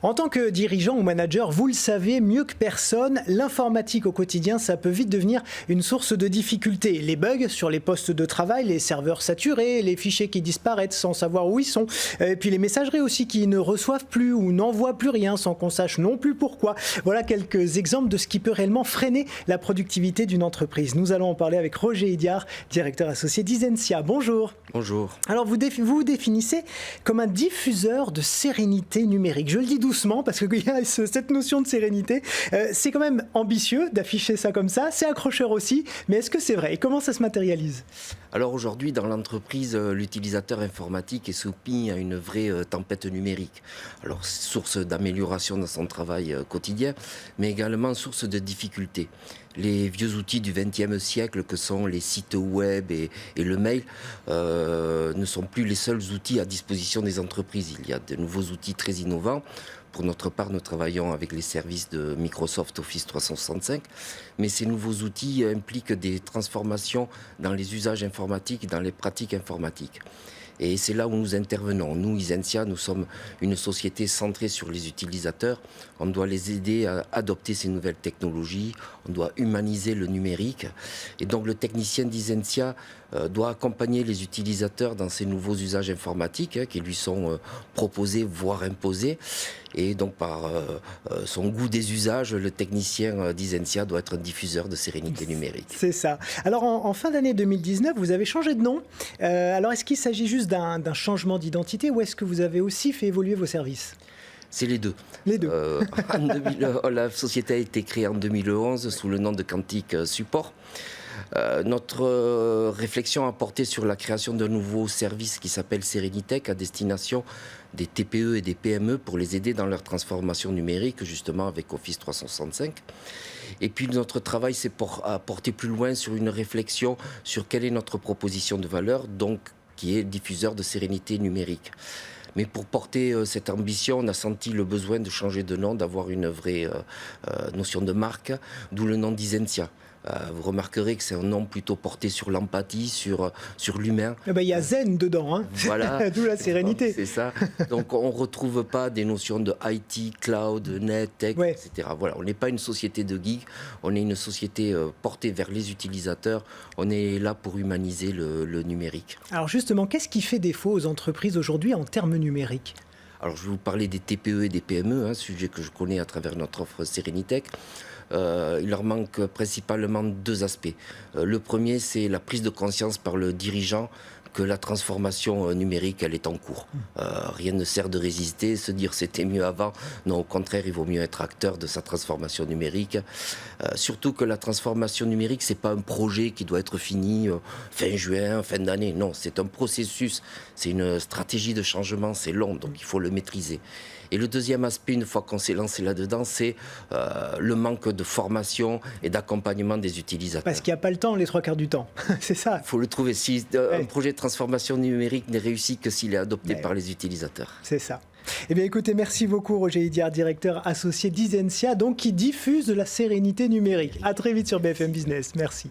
En tant que dirigeant ou manager, vous le savez mieux que personne, l'informatique au quotidien, ça peut vite devenir une source de difficultés. Les bugs sur les postes de travail, les serveurs saturés, les fichiers qui disparaissent sans savoir où ils sont, et puis les messageries aussi qui ne reçoivent plus ou n'envoient plus rien sans qu'on sache non plus pourquoi. Voilà quelques exemples de ce qui peut réellement freiner la productivité d'une entreprise. Nous allons en parler avec Roger Idiard, directeur associé d'Isentia. Bonjour. Bonjour. Alors vous vous définissez comme un diffuseur de sérénité numérique. Je le dis doucement parce qu'il y a cette notion de sérénité. C'est quand même ambitieux d'afficher ça comme ça. C'est accrocheur aussi. Mais est-ce que c'est vrai? Et comment ça se matérialise? Alors aujourd'hui, dans l'entreprise, l'utilisateur informatique est soumis à une vraie tempête numérique. Alors source d'amélioration dans son travail quotidien, mais également source de difficultés. Les vieux outils du XXe siècle que sont les sites web et le mail ne sont plus les seuls outils à disposition des entreprises. Il y a de nouveaux outils très innovants. Pour notre part, nous travaillons avec les services de Microsoft Office 365, mais ces nouveaux outils impliquent des transformations dans les usages informatiques, dans les pratiques informatiques. Et c'est là où nous intervenons. Nous, Isentia, nous sommes une société centrée sur les utilisateurs. On doit les aider à adopter ces nouvelles technologies. On doit humaniser le numérique. Et donc, le technicien d'Isentia doit accompagner les utilisateurs dans ces nouveaux usages informatiques qui lui sont proposés, voire imposés. Et donc, par son goût des usages, le technicien d'Isentia doit être un diffuseur de sérénité numérique. C'est ça. Alors, en fin d'année 2019, vous avez changé de nom. Alors, est-ce qu'il s'agit juste d'un changement d'identité ou est-ce que vous avez aussi fait évoluer vos services? C'est les deux. Les deux. La société a été créée en 2011 sous le nom de Quantique Support. Notre réflexion a porté sur la création d'un nouveau service qui s'appelle Sérénitech à destination des TPE et des PME pour les aider dans leur transformation numérique, justement avec Office 365. Et puis notre travail s'est porté plus loin sur une réflexion sur quelle est notre proposition de valeur, donc qui est diffuseur de sérénité numérique. Mais pour porter cette ambition, on a senti le besoin de changer de nom, d'avoir une vraie notion de marque, d'où le nom d'Isentia. Vous remarquerez que c'est un nom plutôt porté sur l'empathie, sur l'humain. Il y a zen dedans, hein. Voilà. D'où la sérénité. C'est ça. Donc on ne retrouve pas des notions de IT, cloud, net, tech, Ouais. etc. Voilà. On n'est pas une société de geeks, on est une société portée vers les utilisateurs. On est là pour humaniser le numérique. Alors justement, qu'est-ce qui fait défaut aux entreprises aujourd'hui en termes numériques? Alors je vais vous parler des TPE et des PME, sujet que je connais à travers notre offre Sérénitech. Il leur manque principalement deux aspects. Le premier, c'est la prise de conscience par le dirigeant que la transformation numérique, elle est en cours. Rien ne sert de résister, se dire c'était mieux avant. Non, au contraire, il vaut mieux être acteur de sa transformation numérique. Surtout que la transformation numérique, c'est pas un projet qui doit être fini fin juin, fin d'année. Non, c'est un processus, c'est une stratégie de changement, c'est long, donc il faut le maîtriser. Et le deuxième aspect, une fois qu'on s'est lancé là-dedans, c'est le manque de formation et d'accompagnement des utilisateurs. Parce qu'il n'y a pas le temps les trois quarts du temps, c'est ça. Il faut le trouver. Si un projet de transformation numérique n'est réussi que s'il est adopté par les utilisateurs. C'est ça. Eh bien écoutez, merci beaucoup Roger Idiard, directeur associé d'Isentia, donc qui diffuse de la sérénité numérique. À très vite sur BFM Business. Merci.